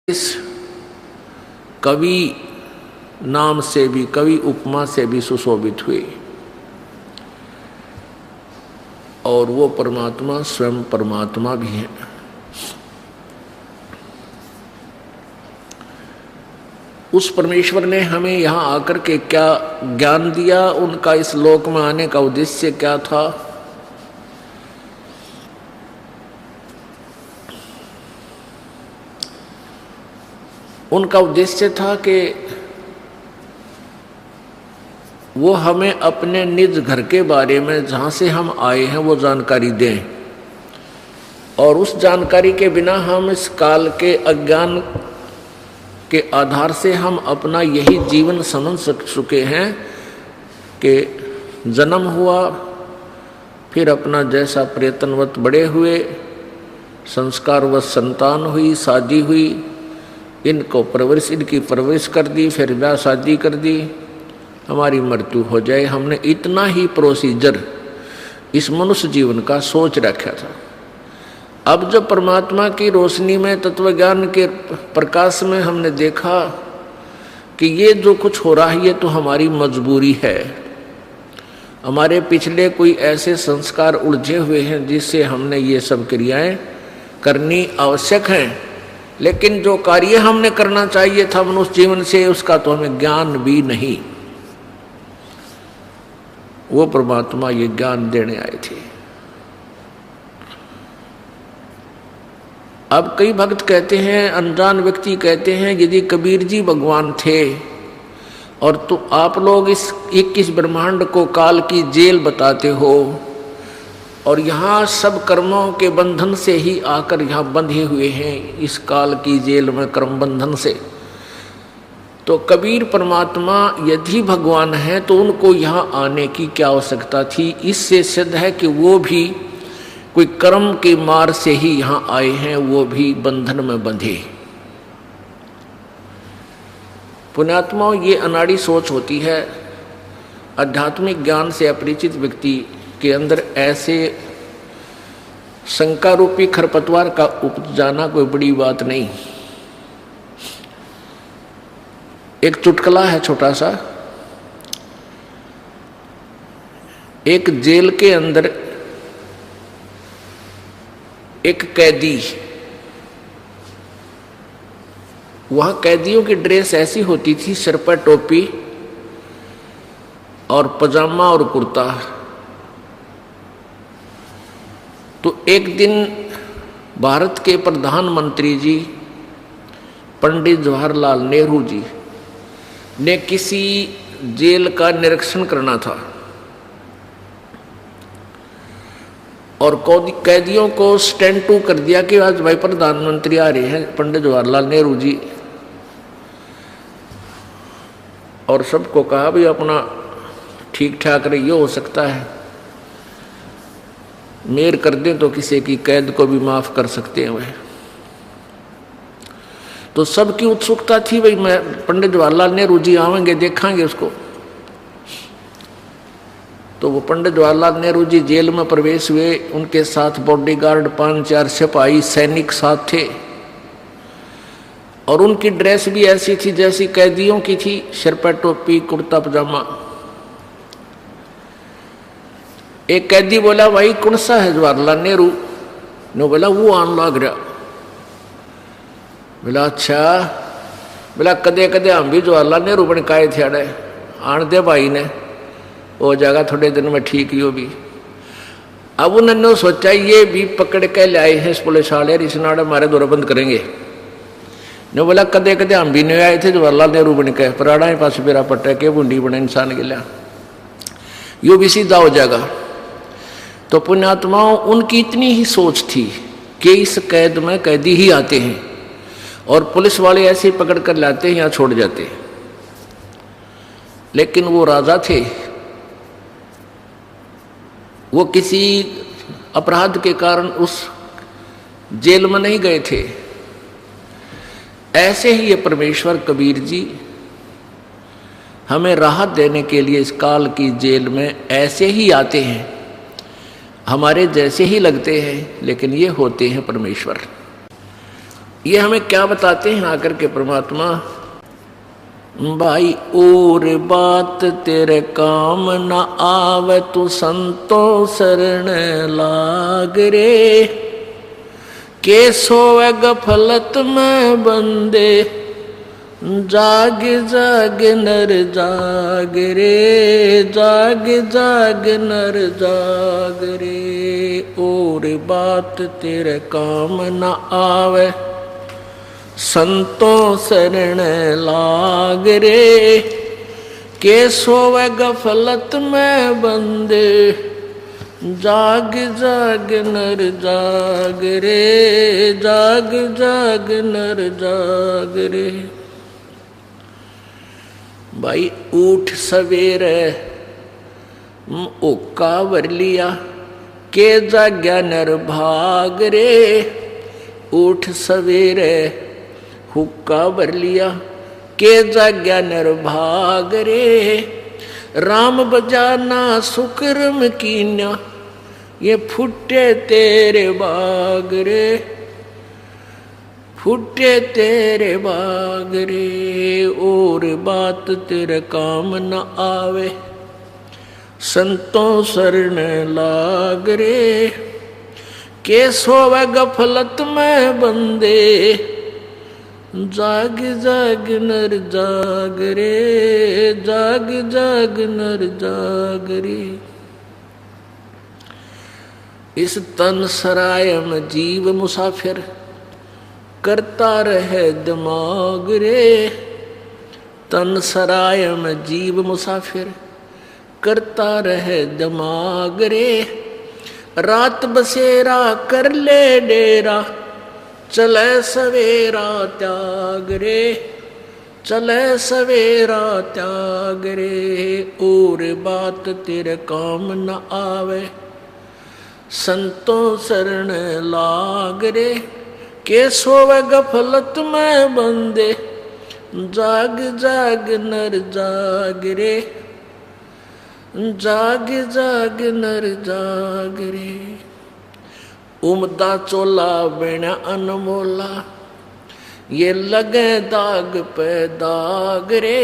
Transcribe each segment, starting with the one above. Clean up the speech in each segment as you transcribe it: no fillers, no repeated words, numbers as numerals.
इस कवि नाम से भी, कवि उपमा से भी सुशोभित हुए और वो परमात्मा स्वयं परमात्मा भी है। उस परमेश्वर ने हमें यहाँ आकर के क्या ज्ञान दिया, उनका इस लोक में आने का उद्देश्य क्या था, उनका उद्देश्य था कि वो हमें अपने निज घर के बारे में, जहाँ से हम आए हैं, वो जानकारी दें। और उस जानकारी के बिना हम इस काल के अज्ञान के आधार से हम अपना यही जीवन समझ चुके हैं कि जन्म हुआ, फिर अपना जैसा प्रयत्नवत बड़े हुए, संस्कारवत संतान हुई, शादी हुई, इनको परवरिश, इनकी परवरिश कर दी, फिर ब्याह शादी कर दी, हमारी मृत्यु हो जाए। हमने इतना ही प्रोसीजर इस मनुष्य जीवन का सोच रखा था। अब जब परमात्मा की रोशनी में, तत्वज्ञान के प्रकाश में हमने देखा कि ये जो कुछ हो रहा है ये तो हमारी मजबूरी है, हमारे पिछले कोई ऐसे संस्कार उलझे हुए हैं जिससे हमने ये सब क्रियाएं करनी आवश्यक हैं, लेकिन जो कार्य हमने करना चाहिए था मनुष्य जीवन से, उसका तो हमें ज्ञान भी नहीं। वो परमात्मा ये ज्ञान देने आए थे। अब कई भक्त कहते हैं, अनजान व्यक्ति कहते हैं, यदि कबीर जी भगवान थे और तो आप लोग इस 21 ब्रह्मांड को काल की जेल बताते हो और यहाँ सब कर्मों के बंधन से ही आकर यहाँ बंधे हुए हैं, इस काल की जेल में कर्म बंधन से, तो कबीर परमात्मा यदि भगवान है तो उनको यहाँ आने की क्या आवश्यकता थी। इससे सिद्ध है कि वो भी कोई कर्म के मार से ही यहाँ आए हैं, वो भी बंधन में बंधे। पुण्यात्माओं, ये अनाड़ी सोच होती है। आध्यात्मिक ज्ञान से अपरिचित व्यक्ति के अंदर ऐसे शंका रूपी खरपतवार का उपज जाना कोई बड़ी बात नहीं। एक चुटकुला है छोटा सा। एक जेल के अंदर एक कैदी, वहां कैदियों की ड्रेस ऐसी होती थी, सिर पर टोपी और पजामा और कुर्ता। तो एक दिन भारत के प्रधानमंत्री जी पंडित जवाहरलाल नेहरू जी ने किसी जेल का निरीक्षण करना था और कैदियों को स्टैंड टू कर दिया कि आज भाई प्रधानमंत्री आ रहे हैं, पंडित जवाहरलाल नेहरू जी, और सबको कहा भी अपना ठीक ठाक रहिए, हो सकता है मेर कर दें तो किसी की कैद को भी माफ कर सकते हैं वह। तो सबकी उत्सुकता थी, भाई मैं पंडित जवाहरलाल नेहरू जी आवेंगे, देखेंगे उसको। तो वो पंडित जवाहरलाल नेहरू जी जेल में प्रवेश हुए, उनके साथ बॉडीगार्ड 5-4 सिपाही सैनिक साथ थे और उनकी ड्रेस भी ऐसी थी जैसी कैदियों की थी, सिर पर टोपी, कुर्ता पजामा। एक कैदी बोला, भाई कौन सा है जवाहरलाल नेहरू? ने बोला वो आन लग रहा। बोला अच्छा, बोला कदे कदे हम भी जवाहरलाल नेहरू बन काए थे, अड़े आन दे भाई ने, हो जाएगा थोड़े दिन में ठीक ही हो भी। अब उन्होंने सोचा ये भी पकड़ के लाए हैं इस पुलिस वाले, इस नाड़े हमारे दौरा बंद करेंगे। ने बोला कदे कदे हम भी नहीं आए थे जवाहरलाल नेहरू बन के, पराड़ा ही पास मेरा पट्टा के बूंदी बने इंसान के लिया, यो भी सीधा हो जाएगा। तो पुण्यात्माओं, उनकी इतनी ही सोच थी कि इस कैद में कैदी ही आते हैं और पुलिस वाले ऐसे ही पकड़ कर लाते हैं या छोड़ जाते हैं। लेकिन वो राजा थे, वो किसी अपराध के कारण उस जेल में नहीं गए थे। ऐसे ही ये परमेश्वर कबीर जी हमें राहत देने के लिए इस काल की जेल में ऐसे ही आते हैं, हमारे जैसे ही लगते हैं, लेकिन ये होते हैं परमेश्वर। ये हमें क्या बताते हैं आकर के परमात्मा? भाई और बात तेरे काम न आवे, तू संतों शरण लाग रे। के सोवे गफलत में बंदे, जाग जाग नर जाग रे, जाग जाग नर जाग रे। और बात तेरे काम न आवे, संतों शरण लाग रे। के सोवे गफलत में बंदे, जाग जाग नर जाग रे, जाग जाग नर जाग रे। भाई उठ सवेरे ओका वर लिया, के जाग्या नर भाग रे। उठ सवेरे हुक्का भर लिया, के जाग्या नर भाग रे। राम बजाना सुकर्म कीन्या, ये फुटे तेरे बाग रे, फुटे तेरे बाग रे। और बात तेरे काम न आवे, संतों शरण लाग रे। के सोवे गफलत में बंदे, जाग जाग नर जाग रे, जाग जाग नर जाग रे। इस तन सराय में जीव मुसाफिर, करता रहे दिमाग रे। तन सराय में जीव मुसाफिर, करता रहे दिमाग रे। रात बसेरा कर ले डेरा, चले सवेरा त्याग रे, चले सवेरा त्याग रे। और बात तेरे काम न आवे, संतों शरण लाग रे। के सोवे गफलत में बंदे, जाग जाग नर जाग रे, जाग जाग नर जाग रे। उमदा चोला बिना अनमोला, ये लगे दाग पे दाग रे।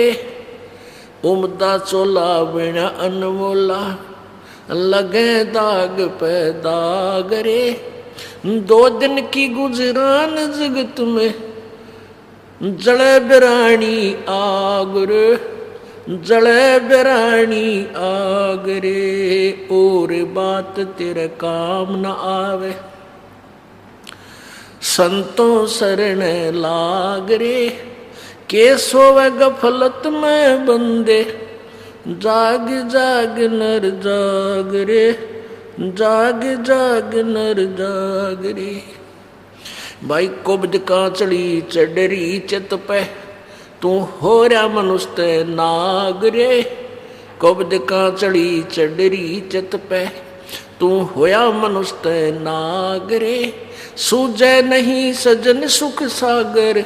उमदा चोला बिना अनमोला, लगे दाग पे दाग रे। 2 दिन की गुजरान जगत में, जले बिरानी आग रे, जले बिरानी आग रे। और बात तेरे काम न आवे, संतों शरण लाग रे। के सोवे गफलत में बंदे, जाग जाग नर जाग रे, जाग जाग नर जाग रे। भाई कुब्ज का चढ़ी चढ़री चित पे, तू हो रहा मनुष्य नाग रे। कुब्ज का चढ़ी चढ़री चित पे, तू होया मनुष्य नाग रे। सूझे नहीं सजन सुख सागर,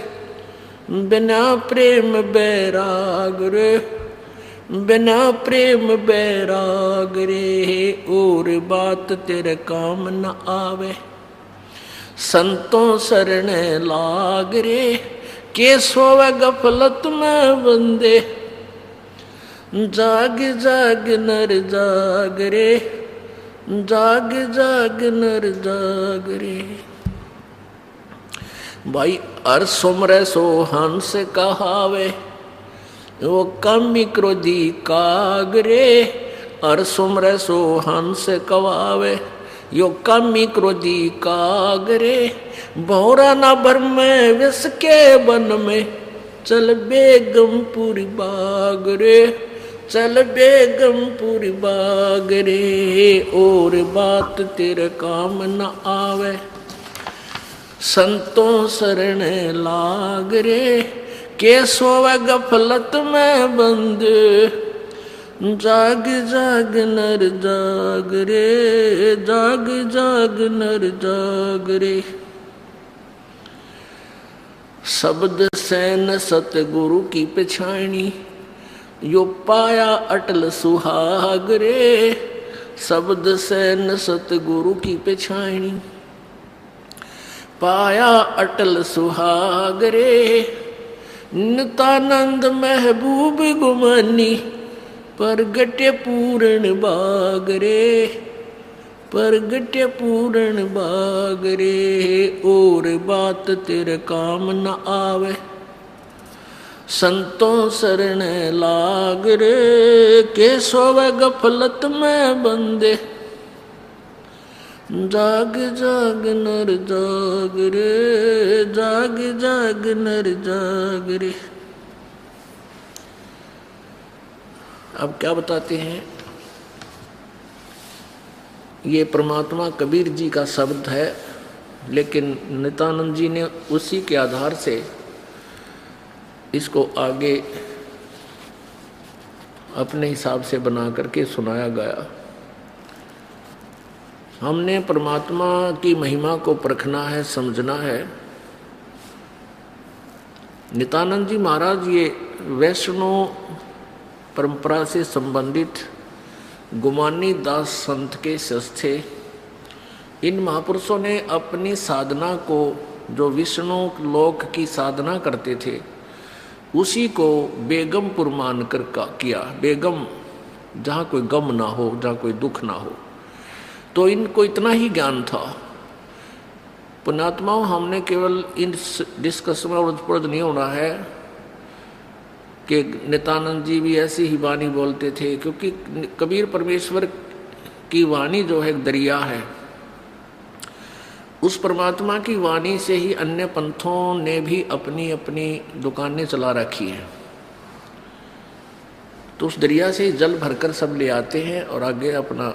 बिना प्रेम बैराग रे, बिना प्रेम बैराग रे। और बात तेरे काम न आवे, संतों शरण लाग रे। के सोवे गफलत में बंदे, जाग जाग नर जाग रे, जाग जाग नर जाग रे। भाई हर सुमरे सो हंस कहावे, वो कामी क्रोधी काग रे। हर सुमरे सो हंस कहावे, यो कामी क्रोधी काग रे। भौरा ना भर में विष के वन में, चल बेगमपुरी बाग रे, चल बेगमपुरी बाग रे। और बात तेरे काम न आवे, संतों शरण लाग रे। के सोवे गफलत में बंद, जाग जाग नर जाग रे, जाग जाग नर जाग रे। शब्द सैन सतगुरु की पछाणी, यो पाया अटल सुहाग रे। शब्द सैन सतगुरु की पछाणी, पाया अटल सुहाग रे। नितानंद महबूब गुमानी परगटे पूर्ण बाग रे, परगटे पूर्ण बाग रे। और बात तेरे काम न आवे संतों शरण लाग रे। के सोवे गफलत में बंदे जाग जाग नर जाग रे, जाग जाग नर जाग रे। अब क्या बताते हैं, ये परमात्मा कबीर जी का शब्द है, लेकिन नित्यानंद जी ने उसी के आधार से इसको आगे अपने हिसाब से बना करके सुनाया गया। हमने परमात्मा की महिमा को परखना है, समझना है। नित्यानंद जी महाराज ये वैष्णव परंपरा से संबंधित गुमानी दास संत के शिष्य थे। इन महापुरुषों ने अपनी साधना को, जो विष्णु लोक की साधना करते थे, उसी को बेगमपुर मानकर किया। बेगम, जहाँ कोई गम ना हो, जहाँ कोई दुख ना हो। तो इनको इतना ही ज्ञान था। पुण्यात्माओं, हमने केवल इन डिस्कशन में उलझ नहीं होना है कि नित्यानंद जी भी ऐसी ही वाणी बोलते थे, क्योंकि कबीर परमेश्वर की वाणी जो है एक दरिया है। उस परमात्मा की वाणी से ही अन्य पंथों ने भी अपनी अपनी दुकानें चला रखी हैं। तो उस दरिया से जल भरकर सब ले आते हैं और आगे अपना,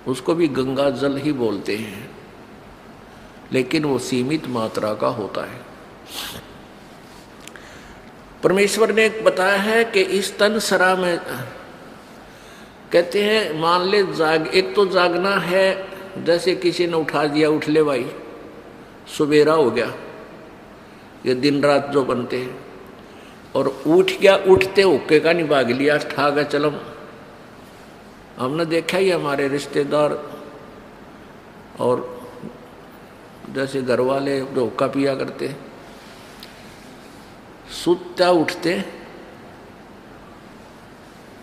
उसको भी गंगा जल ही बोलते हैं, लेकिन वो सीमित मात्रा का होता है। परमेश्वर ने बताया है कि इस तन सरा में, कहते हैं मान ले एक तो जागना है, जैसे किसी ने उठा दिया, उठ ले भाई, सुबेरा हो गया, ये दिन रात जो बनते हैं। और उठ गया, उठते हुक्के का नहीं भाग लिया, ठा गया चलम। हमने देखा ही हमारे रिश्तेदार और जैसे घर वाले जो हुक्का पिया करते, सुत्ता उठते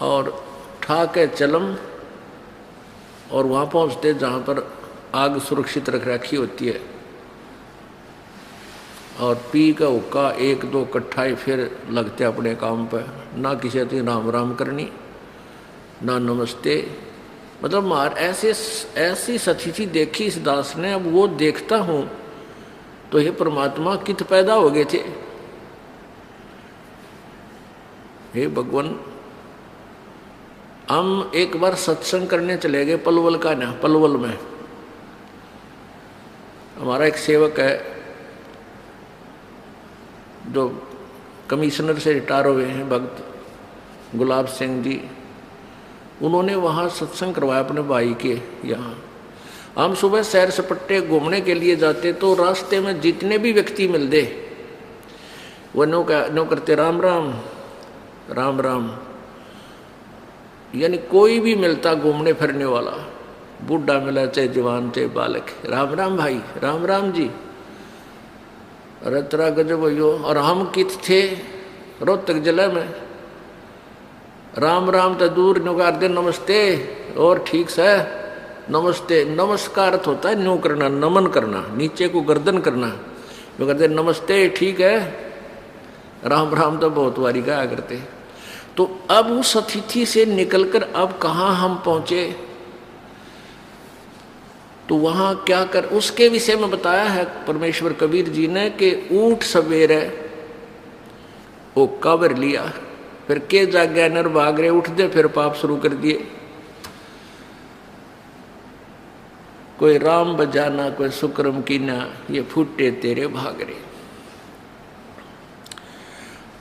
और ठा के चलम, और वहाँ पहुँचते जहाँ पर आग सुरक्षित रख रखी होती है, और पी का हुक्का एक दो कट्ठाई फिर लगते अपने काम पर। ना किसी से राम राम करनी, ना नमस्ते। मतलब मार ऐसी स्थिति देखी इस दास ने। अब वो देखता हूँ तो हे परमात्मा कित पैदा हो गए थे। हे भगवान, हम एक बार सत्संग करने चले गए पलवल का ना, पलवल में हमारा एक सेवक है जो कमिश्नर से रिटायर हुए हैं, भक्त गुलाब सिंह जी। उन्होंने वहाँ सत्संग करवाया अपने भाई के यहाँ। हम सुबह सैर सपट्टे घूमने के लिए जाते तो रास्ते में जितने भी व्यक्ति मिलते वो नो करते राम राम राम राम। यानी कोई भी मिलता घूमने फिरने वाला, बूढ़ा मिला चाहे जवान चाहे बालक, राम राम भाई, राम राम जी। अरे तेरा गजब भैयो। और हम कित थे रोहतक जिले में, राम राम तो दूर नुकार दे नमस्ते, और ठीक से नमस्ते। नमस्कार अर्थ होता है न्यू करना, नमन करना, नीचे को गर्दन करना। जो करते नमस्ते ठीक है, राम राम तो बहुत बारी कहा करते। तो अब उस अतिथि से निकलकर अब कहाँ हम पहुँचे, तो वहाँ क्या कर, उसके विषय में बताया है परमेश्वर कबीर जी ने कि ऊठ सवेरे वो काबर लिया, फिर के जाग्या नर भाग रहे, उठ दे फिर पाप शुरू कर दिए। कोई राम बजाना कोई सुक्रम कीना, ये फूटे तेरे भाग रहे।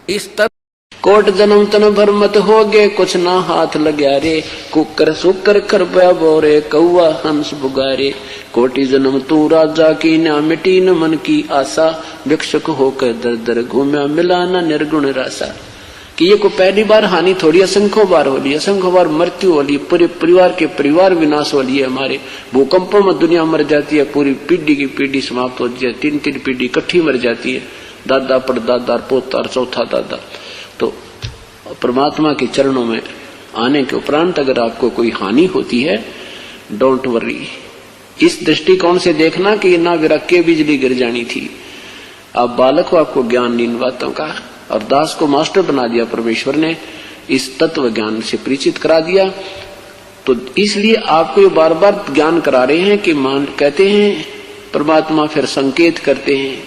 इस तरह कोट जन्म तन भर मत हो गए, कुछ ना हाथ लग्या रे। कुकर सुकर खरबा बोरे, कौआ हंस बुगारे। कोटि जन्म तू राजा की ना, मिटी न मन की आशा। भिक्षुक होकर दर दर घूम्या, मिला न निर्गुण रासा। कि ये कोई पहली बार हानि थोड़ी, असंख्यों बार हो रही है, असंख्यों बार मृत्यु हो रही है, पूरे परिवार के परिवार विनाश हो रही है, हमारे भूकंपों में दुनिया मर जाती है, पूरी पीढ़ी की पीढ़ी समाप्त होती है, 3-3 पीढ़ी इकट्ठी मर जाती है, दादा परदादा पोता चौथा दादा। तो परमात्मा के चरणों में आने के उपरांत अगर आपको कोई हानि होती है, डोंट वरी, इस दृष्टिकोण से देखना कि ना विरक के बिजली गिर जानी थी। आप बालक हो, आपको ज्ञान नहीं इन बातों का, और दास को मास्टर बना दिया परमेश्वर ने, इस तत्व ज्ञान से परिचित करा दिया। तो इसलिए आपको ये बार बार ज्ञान करा रहे हैं कि कहते हैं परमात्मा फिर संकेत करते हैं,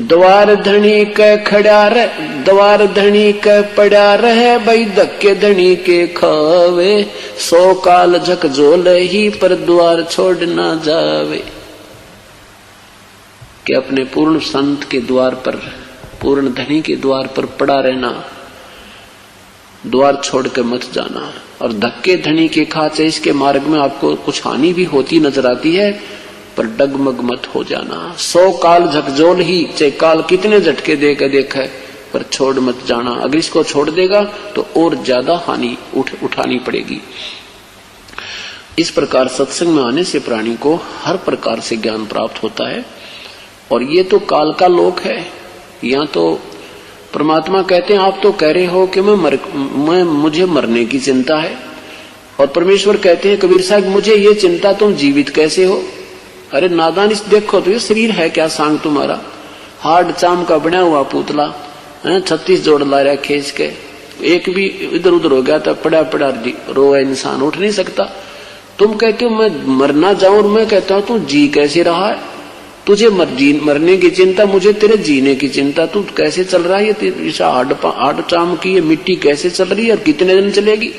द्वार धनी के खड़ा रह, द्वार धनी के पड़ा रहे, भाई धक्के धनी के खावे, 100 काल झकझोल ही पर द्वार छोड़ ना जावे। कि अपने पूर्ण संत के द्वार पर, पूर्ण धनी के द्वार पर पड़ा रहना, द्वार छोड़ के मत जाना। और धक्के धनी के खाचे, इसके मार्ग में आपको कुछ हानि भी होती नजर आती है, पर डगमग मत हो जाना। 100 काल झकझोल ही, चाहे काल कितने झटके दे के देखे, पर छोड़ मत जाना। अगर इसको छोड़ देगा तो और ज्यादा हानि उठानी पड़ेगी। इस प्रकार सत्संग में आने से प्राणी को हर प्रकार से ज्ञान प्राप्त होता है। और ये तो काल का लोक है। यहाँ तो परमात्मा कहते हैं, आप तो कह रहे हो कि मुझे मरने की चिंता है, और परमेश्वर कहते हैं कबीर साहब मुझे ये चिंता, तुम जीवित कैसे हो? अरे नादान, इस देखो तो ये शरीर है क्या सांग तुम्हारा, हार्ड चाम का बना हुआ पुतला, 36 जोड़ ला रहा खींच के, एक भी इधर उधर हो गया तो पड़ा पड़ा रोया इंसान, उठ नहीं सकता। तुम कहते हो मैं मरना जाऊं, और मैं कहता हूं तू जी कैसे रहा है? तुझे मरने की चिंता, मुझे तेरे जीने की चिंता। तू कैसे चल रहा है? ये हार्ड चाम की ये मिट्टी कैसे चल रही है और कितने दिन चलेगी?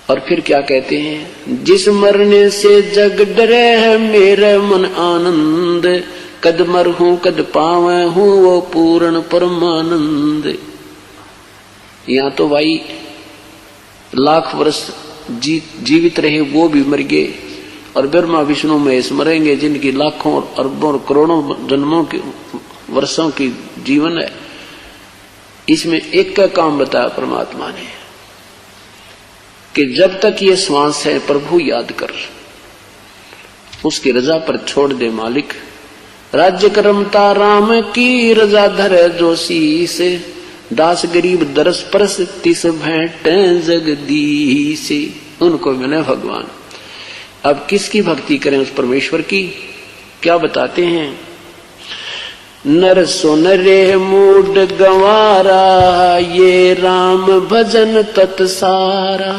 और फिर क्या कहते हैं, जिस मरने से जग डरे है मेरे मन आनंद, कद मर हूं कद पावे हूं वो पूर्ण परमानंद। यहाँ तो भाई लाख वर्ष जीवित रहे वो भी मर गए, और ब्रह्मा विष्णु महेश मरेंगे, जिनकी लाखों और अरबों और करोड़ों जन्मों के वर्षों की जीवन है। इसमें एक का काम बताया परमात्मा ने कि जब तक ये श्वास है प्रभु याद कर, उसकी रजा पर छोड़ दे मालिक। राज्य करमता राम की रजा धरे जो शीस, दास गरीब दरस परस तिस भेंटे जगदीश। उनको मिले भगवान। अब किसकी भक्ति करें? उस परमेश्वर की। क्या बताते हैं, नर सुन रे मूड गंवारा, ये राम भजन तत्सारा।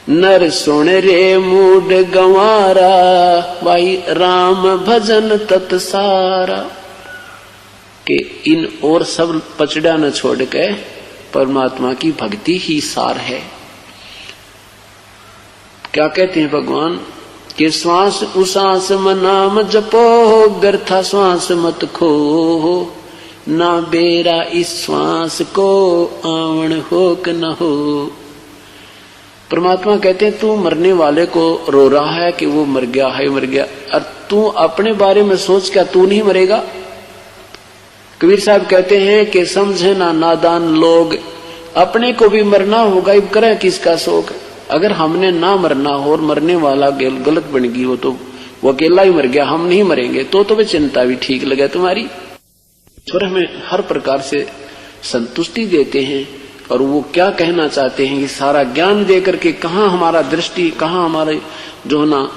नर सुन रे मूड गंवारा, भाई राम भजन तत्सारा। कि इन और सब पचड़ा न छोड़ के परमात्मा की भक्ति ही सार है। क्या कहते हैं भगवान कि श्वास उसास में नाम जपो, व्यर्था श्वास मत खो, ना बेरा इस श्वास को आवण हो कि न हो। परमात्मा कहते हैं तू मरने वाले को रो रहा है कि वो मर गया है, मर गया, और तू अपने बारे में सोच, क्या तू नहीं मरेगा? कबीर साहब कहते हैं कि समझे ना नादान लोग, अपने को भी मरना होगा, अब करें किसका शोक। अगर हमने ना मरना हो और मरने वाला गलत बन गई हो तो वो अकेला ही मर गया, हम नहीं मरेंगे, तो वे चिंता भी ठीक लगे तुम्हारी। ईश्वर हमें हर प्रकार से संतुष्टि देते हैं, और वो क्या कहना चाहते हैं कि सारा ज्ञान दे करके कहाँ हमारा दृष्टि, कहाँ हमारे जो ना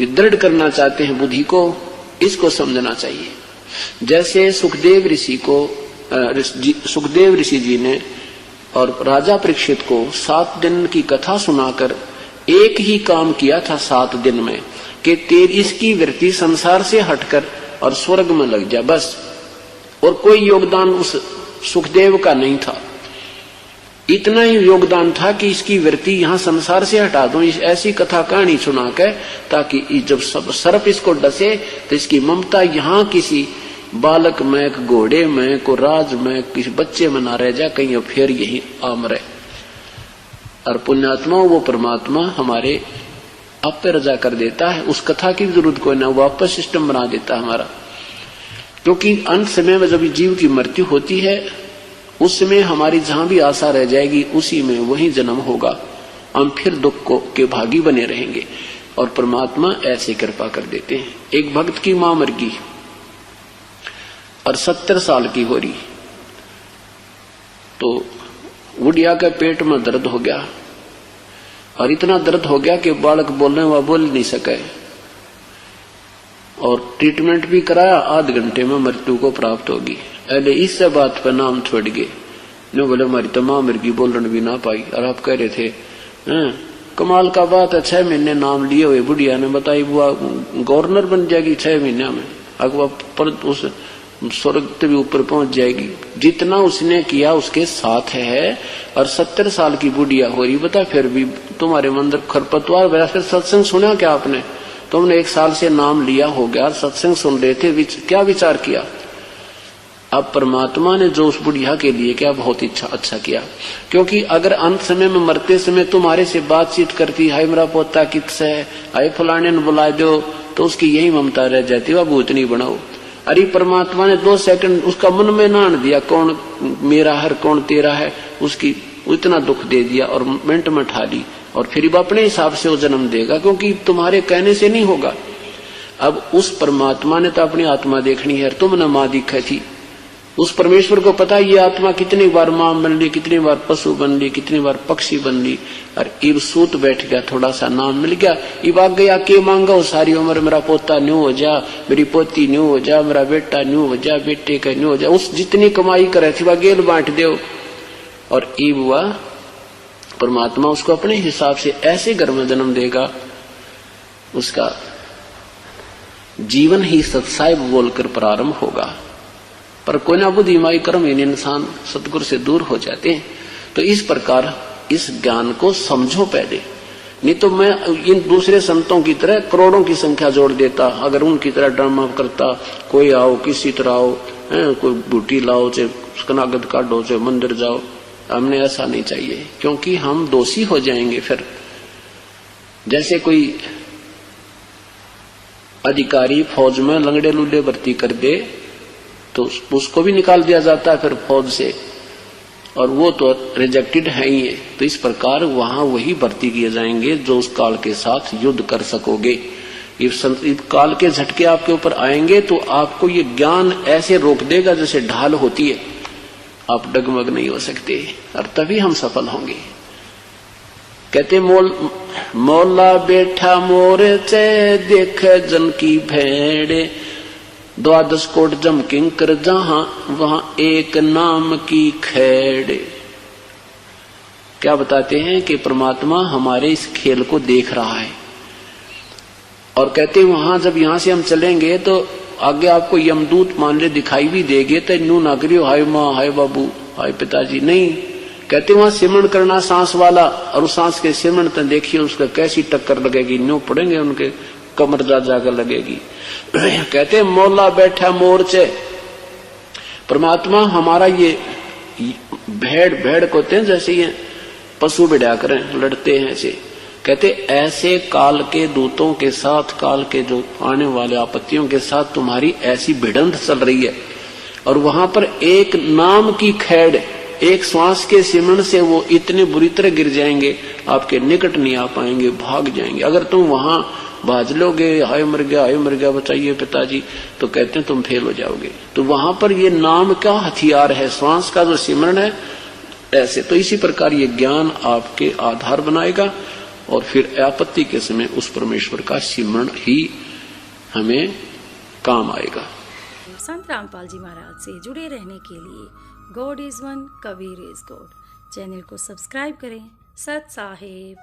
दृढ़ करना चाहते हैं बुद्धि को, इसको समझना चाहिए। जैसे सुखदेव ऋषि जी ने और राजा परीक्षित को 7 दिन की कथा सुनाकर एक ही काम किया था 7 दिन में कि तेरी इसकी वृत्ति संसार से हटकर और स्वर्ग में लग जा, बस। और कोई योगदान उस सुखदेव का नहीं था, इतना ही योगदान था कि इसकी वृत्ति यहाँ संसार से हटा दूं, ऐसी कथा कहानी सुना के, ताकि जब सब सर्प इसको डसे तो इसकी ममता यहाँ किसी बालक में, घोड़े में, को राज में, किसी बच्चे में ना रह जा, कहीं फिर यही आमरे। और पुण्यात्मा वो परमात्मा हमारे आप पे रजा कर देता है, उस कथा की जरूरत कोई ना, वापस सिस्टम बना देता है हमारा। क्योंकि अंत समय में जब जीव की मृत्यु होती है उसमें हमारी जहां भी आशा रह जाएगी उसी में वही जन्म होगा, हम फिर दुख के भागी बने रहेंगे। और परमात्मा ऐसे कृपा कर देते हैं। एक भक्त की मां मर गई और 70 साल की हो रही, तो बुढ़िया के पेट में दर्द हो गया और इतना दर्द हो गया कि बालक बोलने व बोल नहीं सके, और ट्रीटमेंट भी कराया, आध घंटे में मृत्यु को प्राप्त होगी। अरे इस बात पर नाम छोड़ गए, नो बोले हमारी तो मां मर गई, बोलने भी ना पाई। और आप कह रहे थे कमाल का बात है, 6 महीने नाम लिए हुए बुढ़िया ने बताई बुआ गवर्नर बन जाएगी 6 महीने में, अगवा पर उस स्वर्ग से भी ऊपर पहुंच जाएगी। जितना उसने किया उसके साथ है, और 70 साल की बुढ़िया हो रही, बता फिर भी तुम्हारे मंदिर खरपतवार वैसा। फिर सत्संग सुना क्या आपने? तुमने 1 साल से नाम लिया हो गया, सत्संग सुन रहे थे, क्या विचार किया? अब परमात्मा ने जो उस बुढ़िया के लिए क्या बहुत अच्छा किया, क्योंकि अगर अंत समय में मरते समय तुम्हारे से बातचीत करती, हाय मेरा पोता किससे है, हाय फलाने ने बुला दो, तो उसकी यही ममता रह जाती, वह भूत नहीं बनाओ। अरे परमात्मा ने 2 सेकंड उसका मन में ना आने दिया, कौन मेरा है कौन तेरा है, उसकी इतना दुख दे दिया और मिनट में ठा ली, और फिर वो अपने हिसाब से वो जन्म देगा, क्योंकि तुम्हारे कहने से नहीं होगा। अब उस परमात्मा ने तो अपनी आत्मा देखनी है, तुमने मां दिखा थी, उस परमेश्वर को पता ये आत्मा कितनी बार मां बन ली, कितनी बार पशु बन ली, कितनी बार पक्षी बन ली, और इब सूत बैठ गया, थोड़ा सा नाम मिल गया, इब आ गया के मांगा सारी उम्र, मेरा पोता न्यू हो जा, मेरी पोती न्यू हो जा, मेरा बेटा न्यू हो जा, बेटे का न्यू हो जा, उस जितनी कमाई करे थी वह गेल बांट दो। और इब वह परमात्मा उसको अपने हिसाब से ऐसे घर में जन्म देगा, उसका जीवन ही सत्साहिब बोलकर प्रारंभ होगा। पर कोई ना बुद्धिमाई कर्महीन इंसान सतगुरु से दूर हो जाते हैं। तो इस प्रकार इस ज्ञान को समझो पहले, नहीं तो मैं इन दूसरे संतों की तरह करोड़ों की संख्या जोड़ देता, अगर उनकी तरह ड्रामा करता, कोई आओ किसी तरह आओ, कोई बूटी लाओ, चाहे कनागत काटो, चाहे मंदिर जाओ, हमने ऐसा नहीं चाहिए, क्योंकि हम दोषी हो जाएंगे। फिर जैसे कोई अधिकारी फौज में लंगड़े लुल्ले भर्ती कर दे तो उसको भी निकाल दिया जाता है फिर फौज से, और वो तो रिजेक्टेड है ही है। तो इस प्रकार वहां वही भर्ती किए जाएंगे जो उस काल के साथ युद्ध कर सकोगे। इस काल के झटके आपके ऊपर आएंगे तो आपको ये ज्ञान ऐसे रोक देगा जैसे ढाल होती है, आप डगमग नहीं हो सकते, और तभी हम सफल होंगे। कहते मौला बैठा मोर चे देख जन की भेड़, 12 कोट जम किंकर जहां वहां एक नाम की खेड़। क्या बताते हैं कि परमात्मा हमारे इस खेल को देख रहा है, और कहते हैं वहां जब यहां से हम चलेंगे तो आगे आपको यमदूत मान ले दिखाई भी देंगे, तो नू ना करियो हाय माँ हाय बाबू हाय पिताजी, नहीं। कहते वहां सिमरण करना सांस वाला, और उस सांस के सिमरण तो देखिए उसका कैसी टक्कर लगेगी, न्यू पड़ेंगे उनके कमर जा जाकर लगेगी। कहते मौला बैठा मोर्चे, परमात्मा हमारा ये भेड़ कहते हैं, जैसे ये पशु बिड़ा करें लड़ते हैं ऐसे। कहते ऐसे काल के दूतों के साथ, काल के जो आने वाले आपत्तियों के साथ तुम्हारी ऐसी भिड़ंत चल रही है, और वहां पर एक नाम की खैड़, एक श्वास के सिमरण से वो इतने बुरी तरह गिर जाएंगे, आपके निकट नहीं आ पाएंगे, भाग जाएंगे। अगर तुम वहां बाज लोगे हाय मर गया बचाइए पिताजी, तो कहते हैं तुम फेल हो जाओगे। तो वहां पर ये नाम का हथियार है, श्वास का जो सिमरण है ऐसे। तो इसी प्रकार ये ज्ञान आपके आधार बनाएगा, और फिर आपत्ति के समय उस परमेश्वर का सिमरण ही हमें काम आएगा। संत रामपाल जी महाराज से जुड़े रहने के लिए God is one, Kabir is God channel को सब्सक्राइब करें। सत साहेब।